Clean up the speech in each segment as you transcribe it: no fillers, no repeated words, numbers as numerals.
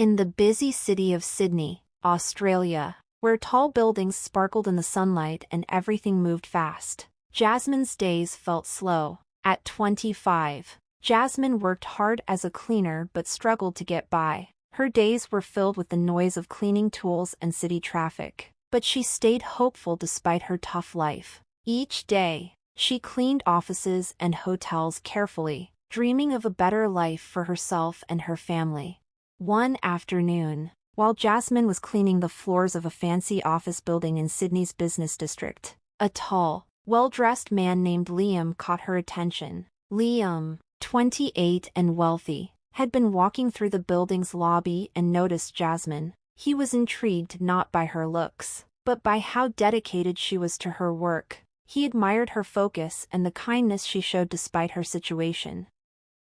In the busy city of Sydney, Australia, where tall buildings sparkled in the sunlight and everything moved fast, Jasmine's days felt slow. At 25, Jasmine worked hard as a cleaner but struggled to get by. Her days were filled with the noise of cleaning tools and city traffic, but she stayed hopeful despite her tough life. Each day, she cleaned offices and hotels carefully, dreaming of a better life for herself and her family. One afternoon, while Jasmine was cleaning the floors of a fancy office building in Sydney's business district, a tall, well-dressed man named Liam caught her attention. Liam, 28 and wealthy, had been walking through the building's lobby and noticed Jasmine. He was intrigued not by her looks, but by how dedicated she was to her work. He admired her focus and the kindness she showed despite her situation.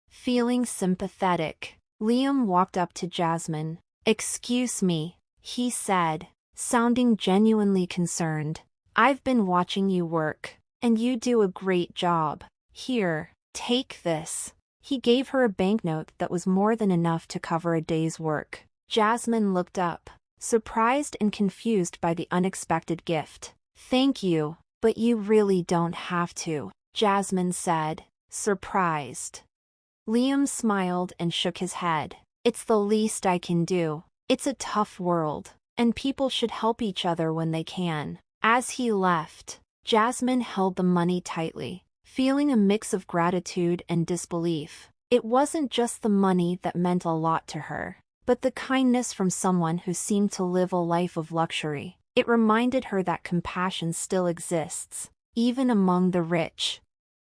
Feeling sympathetic, Liam walked up to Jasmine. "Excuse me," he said, sounding genuinely concerned. "I've been watching you work, and you do a great job. Here, take this." He gave her a banknote that was more than enough to cover a day's work. Jasmine looked up, surprised and confused by the unexpected gift. "Thank you, but you really don't have to," Jasmine said, surprised. Liam smiled and shook his head. "It's the least I can do. It's a tough world, and people should help each other when they can." As he left, Jasmine held the money tightly, feeling a mix of gratitude and disbelief. It wasn't just the money that meant a lot to her, but the kindness from someone who seemed to live a life of luxury. It reminded her that compassion still exists, even among the rich.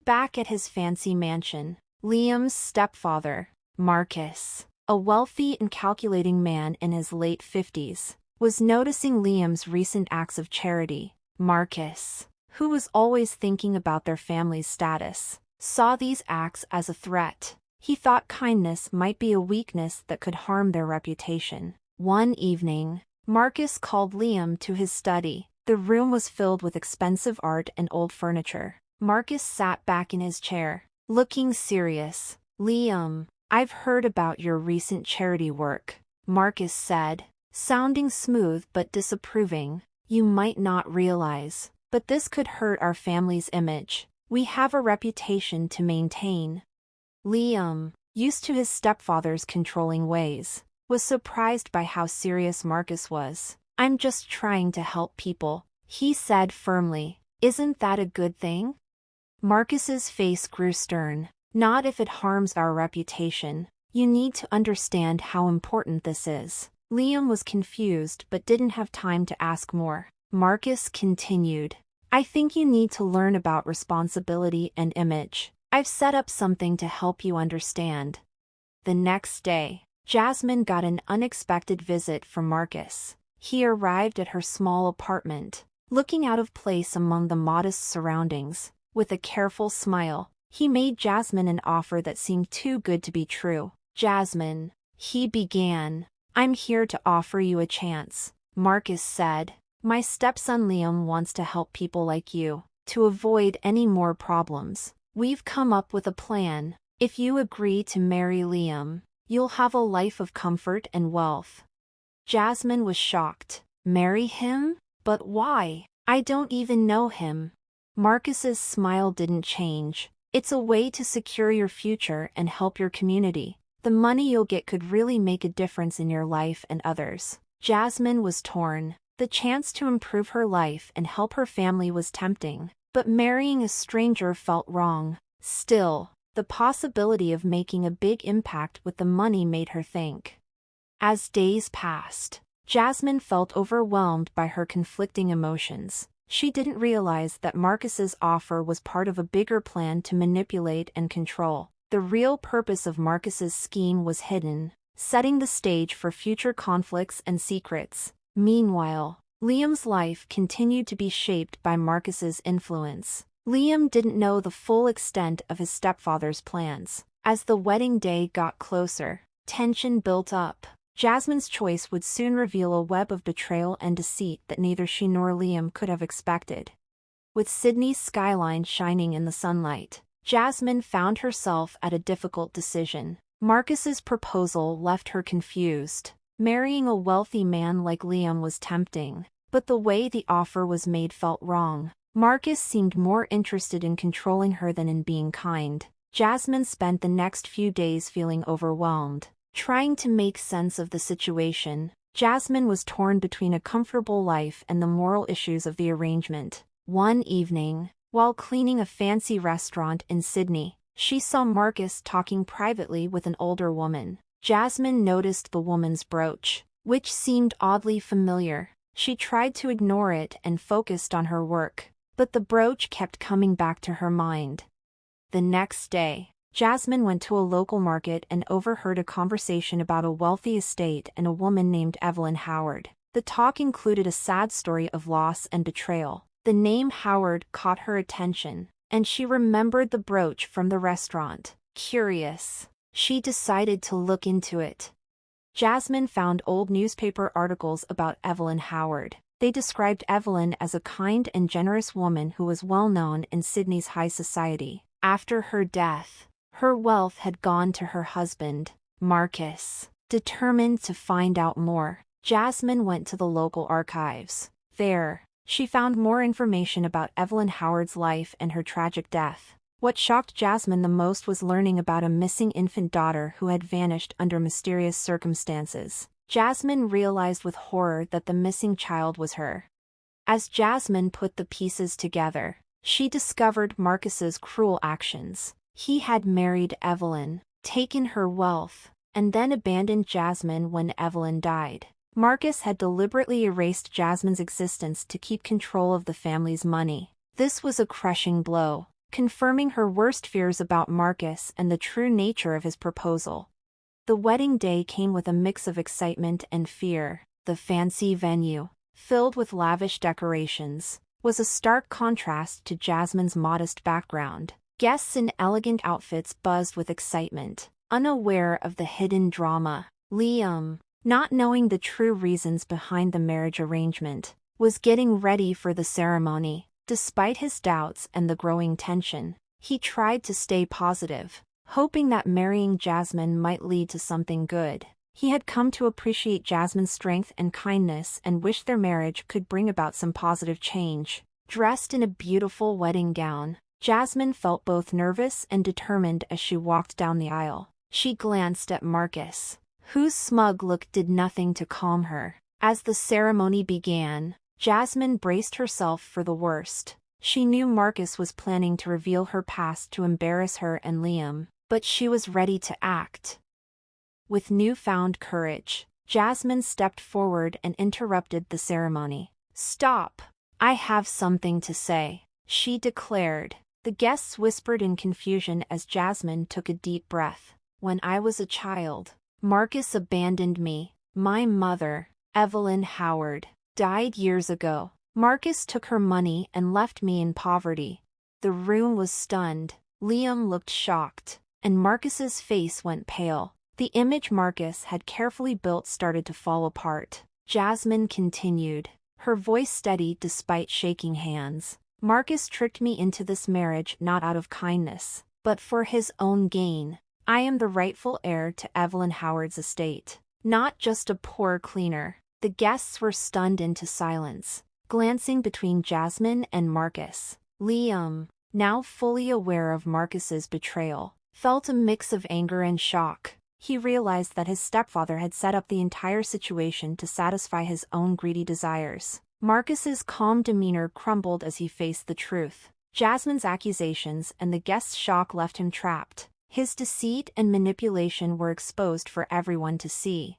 Back at his fancy mansion, Liam's stepfather, Marcus, a wealthy and calculating man in his late 50s, was noticing Liam's recent acts of charity. Marcus, who was always thinking about their family's status, saw these acts as a threat. He thought kindness might be a weakness that could harm their reputation. One evening, Marcus called Liam to his study. The room was filled with expensive art and old furniture. Marcus sat back in his chair, looking serious. "Liam, I've heard about your recent charity work," Marcus said, sounding smooth but disapproving. "You might not realize, but this could hurt our family's image. We have a reputation to maintain." Liam, used to his stepfather's controlling ways, was surprised by how serious Marcus was. "I'm just trying to help people," he said firmly. "Isn't that a good thing?" Marcus's face grew stern. "Not if it harms our reputation. You need to understand how important this is." Liam was confused but didn't have time to ask more. Marcus continued. "I think you need to learn about responsibility and image. I've set up something to help you understand." The next day, Jasmine got an unexpected visit from Marcus. He arrived at her small apartment, looking out of place among the modest surroundings. With a careful smile, he made Jasmine an offer that seemed too good to be true. "Jasmine," he began, "I'm here to offer you a chance," Marcus said. "My stepson Liam wants to help people like you, to avoid any more problems. We've come up with a plan. If you agree to marry Liam, you'll have a life of comfort and wealth." Jasmine was shocked. "Marry him? But why? I don't even know him." Marcus's smile didn't change. "It's a way to secure your future and help your community. The money you'll get could really make a difference in your life and others." Jasmine was torn. The chance to improve her life and help her family was tempting, but marrying a stranger felt wrong. Still, the possibility of making a big impact with the money made her think. As days passed, Jasmine felt overwhelmed by her conflicting emotions. She didn't realize that Marcus's offer was part of a bigger plan to manipulate and control. The real purpose of Marcus's scheme was hidden, setting the stage for future conflicts and secrets. Meanwhile, Liam's life continued to be shaped by Marcus's influence. Liam didn't know the full extent of his stepfather's plans. As the wedding day got closer, tension built up. Jasmine's choice would soon reveal a web of betrayal and deceit that neither she nor Liam could have expected. With Sydney's skyline shining in the sunlight, Jasmine found herself at a difficult decision. Marcus's proposal left her confused. Marrying a wealthy man like Liam was tempting, but the way the offer was made felt wrong. Marcus seemed more interested in controlling her than in being kind. Jasmine spent the next few days feeling overwhelmed. Trying to make sense of the situation, Jasmine was torn between a comfortable life and the moral issues of the arrangement. One evening, while cleaning a fancy restaurant in Sydney, she saw Marcus talking privately with an older woman. Jasmine noticed the woman's brooch, which seemed oddly familiar. She tried to ignore it and focused on her work, but the brooch kept coming back to her mind. The next day, Jasmine went to a local market and overheard a conversation about a wealthy estate and a woman named Evelyn Howard. The talk included a sad story of loss and betrayal. The name Howard caught her attention, and she remembered the brooch from the restaurant. Curious, she decided to look into it. Jasmine found old newspaper articles about Evelyn Howard. They described Evelyn as a kind and generous woman who was well known in Sydney's high society. After her death, her wealth had gone to her husband, Marcus. Determined to find out more, Jasmine went to the local archives. There, she found more information about Evelyn Howard's life and her tragic death. What shocked Jasmine the most was learning about a missing infant daughter who had vanished under mysterious circumstances. Jasmine realized with horror that the missing child was her. As Jasmine put the pieces together, she discovered Marcus's cruel actions. He had married Evelyn, taken her wealth, and then abandoned Jasmine when Evelyn died. Marcus had deliberately erased Jasmine's existence to keep control of the family's money. This was a crushing blow, confirming her worst fears about Marcus and the true nature of his proposal. The wedding day came with a mix of excitement and fear. The fancy venue, filled with lavish decorations, was a stark contrast to Jasmine's modest background. Guests in elegant outfits buzzed with excitement, unaware of the hidden drama. Liam, not knowing the true reasons behind the marriage arrangement, was getting ready for the ceremony. Despite his doubts and the growing tension, he tried to stay positive, hoping that marrying Jasmine might lead to something good. He had come to appreciate Jasmine's strength and kindness and wished their marriage could bring about some positive change. Dressed in a beautiful wedding gown, Jasmine felt both nervous and determined as she walked down the aisle. She glanced at Marcus, whose smug look did nothing to calm her. As the ceremony began, Jasmine braced herself for the worst. She knew Marcus was planning to reveal her past to embarrass her and Liam, but she was ready to act. With newfound courage, Jasmine stepped forward and interrupted the ceremony. "Stop! I have something to say," she declared. The guests whispered in confusion as Jasmine took a deep breath. "When I was a child, Marcus abandoned me. My mother, Evelyn Howard, died years ago. Marcus took her money and left me in poverty." The room was stunned. Liam looked shocked, and Marcus's face went pale. The image Marcus had carefully built started to fall apart. Jasmine continued, her voice steady despite shaking hands. "Marcus tricked me into this marriage not out of kindness, but for his own gain. I am the rightful heir to Evelyn Howard's estate, not just a poor cleaner." The guests were stunned into silence, glancing between Jasmine and Marcus. Liam, now fully aware of Marcus's betrayal, felt a mix of anger and shock. He realized that his stepfather had set up the entire situation to satisfy his own greedy desires. Marcus's calm demeanor crumbled as he faced the truth. Jasmine's accusations and the guests' shock left him trapped. His deceit and manipulation were exposed for everyone to see.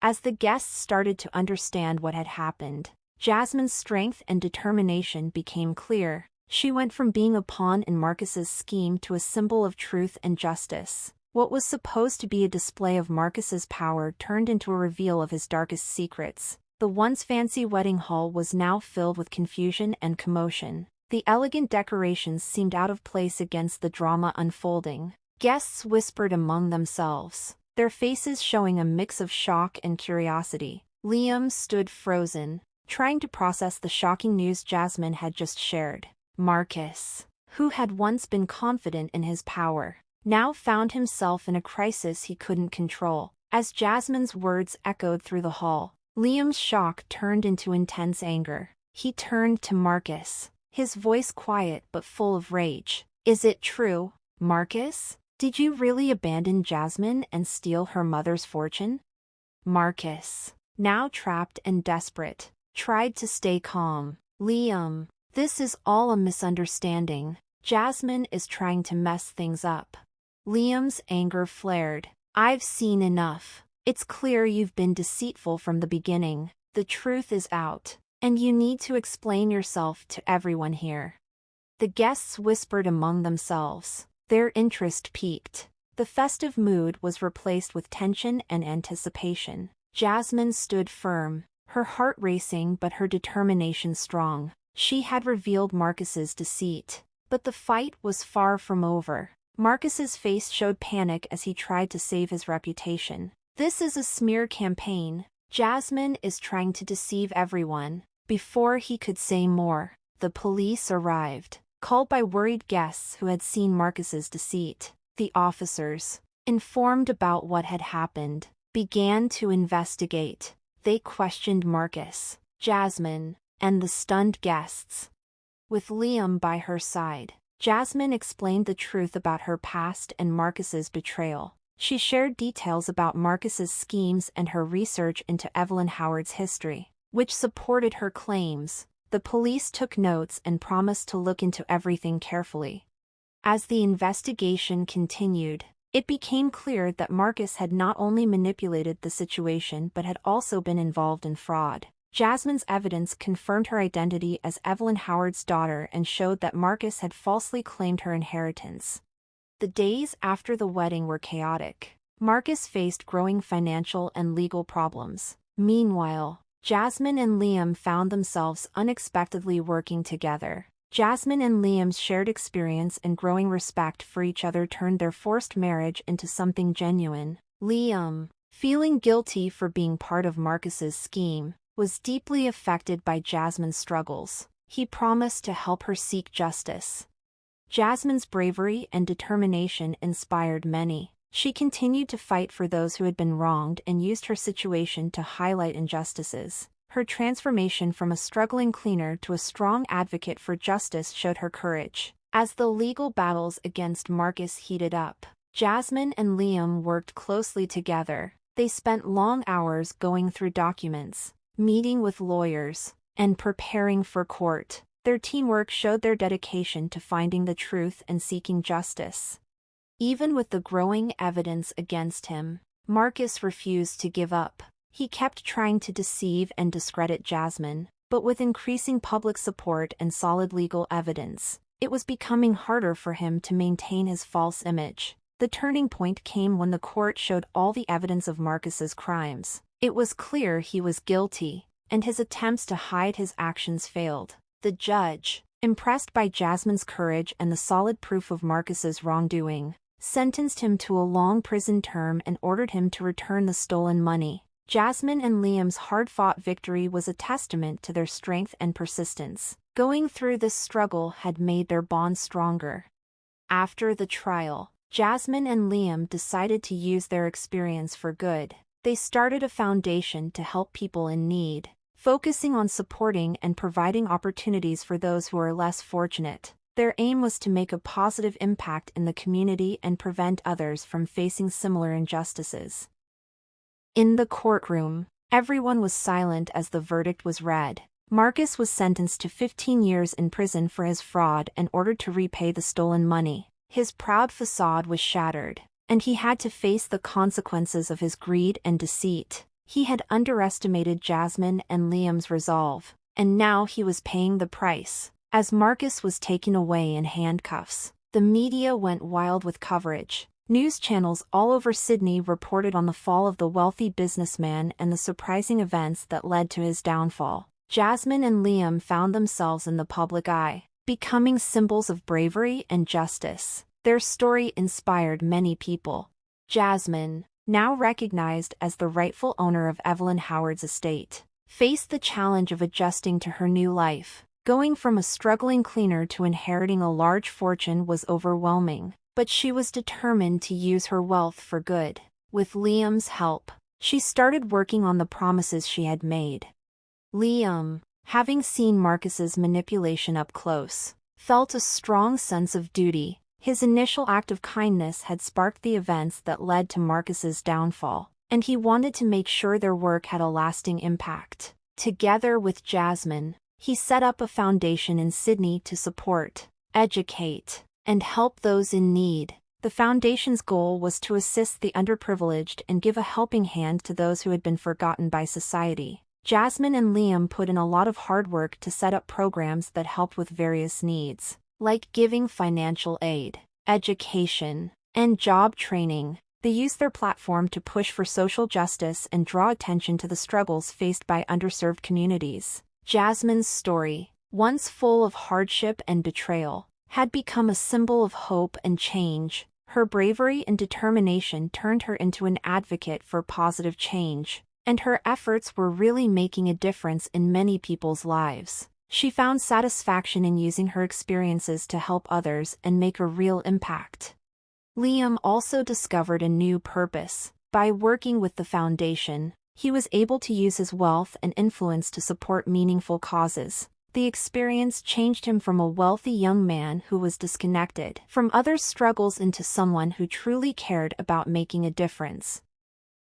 As the guests started to understand what had happened, Jasmine's strength and determination became clear. She went from being a pawn in Marcus's scheme to a symbol of truth and justice. What was supposed to be a display of Marcus's power turned into a reveal of his darkest secrets. The once fancy wedding hall was now filled with confusion and commotion. The elegant decorations seemed out of place against the drama unfolding. Guests whispered among themselves, their faces showing a mix of shock and curiosity. Liam stood frozen, trying to process the shocking news Jasmine had just shared. Marcus, who had once been confident in his power, now found himself in a crisis he couldn't control. As Jasmine's words echoed through the hall, Liam's shock turned into intense anger. He turned to Marcus, his voice quiet but full of rage. "Is it true, Marcus? Did you really abandon Jasmine and steal her mother's fortune?" Marcus, now trapped and desperate, tried to stay calm. "Liam, this is all a misunderstanding. Jasmine is trying to mess things up." Liam's anger flared. "I've seen enough. It's clear you've been deceitful from the beginning. The truth is out, and you need to explain yourself to everyone here." The guests whispered among themselves. Their interest peaked. The festive mood was replaced with tension and anticipation. Jasmine stood firm, her heart racing but her determination strong. She had revealed Marcus's deceit. But the fight was far from over. Marcus's face showed panic as he tried to save his reputation. "This is a smear campaign. Jasmine is trying to deceive everyone." Before he could say more, the police arrived, called by worried guests who had seen Marcus's deceit. The officers, informed about what had happened, began to investigate. They questioned Marcus, Jasmine, and the stunned guests. With Liam by her side, Jasmine explained the truth about her past and Marcus's betrayal. She shared details about Marcus's schemes and her research into Evelyn Howard's history, which supported her claims. The police took notes and promised to look into everything carefully. As the investigation continued, it became clear that Marcus had not only manipulated the situation but had also been involved in fraud. Jasmine's evidence confirmed her identity as Evelyn Howard's daughter and showed that Marcus had falsely claimed her inheritance. The days after the wedding were chaotic. Marcus faced growing financial and legal problems. Meanwhile, Jasmine and Liam found themselves unexpectedly working together. Jasmine and Liam's shared experience and growing respect for each other turned their forced marriage into something genuine. Liam, feeling guilty for being part of Marcus's scheme, was deeply affected by Jasmine's struggles. He promised to help her seek justice. Jasmine's bravery and determination inspired many. She continued to fight for those who had been wronged and used her situation to highlight injustices. Her transformation from a struggling cleaner to a strong advocate for justice showed her courage. As the legal battles against Marcus heated up, Jasmine and Liam worked closely together. They spent long hours going through documents, meeting with lawyers, and preparing for court. Their teamwork showed their dedication to finding the truth and seeking justice. Even with the growing evidence against him, Marcus refused to give up. He kept trying to deceive and discredit Jasmine, but with increasing public support and solid legal evidence, it was becoming harder for him to maintain his false image. The turning point came when the court showed all the evidence of Marcus's crimes. It was clear he was guilty, and his attempts to hide his actions failed. The judge, impressed by Jasmine's courage and the solid proof of Marcus's wrongdoing, sentenced him to a long prison term and ordered him to return the stolen money. Jasmine and Liam's hard-fought victory was a testament to their strength and persistence. Going through this struggle had made their bond stronger. After the trial, Jasmine and Liam decided to use their experience for good. They started a foundation to help people in need, focusing on supporting and providing opportunities for those who are less fortunate. Their aim was to make a positive impact in the community and prevent others from facing similar injustices. In the courtroom, everyone was silent as the verdict was read. Marcus was sentenced to 15 years in prison for his fraud and ordered to repay the stolen money. His proud facade was shattered, and he had to face the consequences of his greed and deceit. He had underestimated Jasmine and Liam's resolve, and now he was paying the price. As Marcus was taken away in handcuffs, the media went wild with coverage. News channels all over Sydney reported on the fall of the wealthy businessman and the surprising events that led to his downfall. Jasmine and Liam found themselves in the public eye, becoming symbols of bravery and justice. Their story inspired many people. Jasmine, now recognized as the rightful owner of Evelyn Howard's estate, faced the challenge of adjusting to her new life. Going from a struggling cleaner to inheriting a large fortune was overwhelming, but she was determined to use her wealth for good. With Liam's help, she started working on the promises she had made. Liam, having seen Marcus's manipulation up close, felt a strong sense of duty. His initial act of kindness had sparked the events that led to Marcus's downfall, and he wanted to make sure their work had a lasting impact. Together with Jasmine, he set up a foundation in Sydney to support, educate, and help those in need. The foundation's goal was to assist the underprivileged and give a helping hand to those who had been forgotten by society. Jasmine and Liam put in a lot of hard work to set up programs that helped with various needs, like giving financial aid, education, and job training. They used their platform to push for social justice and draw attention to the struggles faced by underserved communities. Jasmine's story, once full of hardship and betrayal, had become a symbol of hope and change. Her bravery and determination turned her into an advocate for positive change, and her efforts were really making a difference in many people's lives. She found satisfaction in using her experiences to help others and make a real impact. Liam also discovered a new purpose. By working with the foundation, he was able to use his wealth and influence to support meaningful causes. The experience changed him from a wealthy young man who was disconnected from others' struggles into someone who truly cared about making a difference.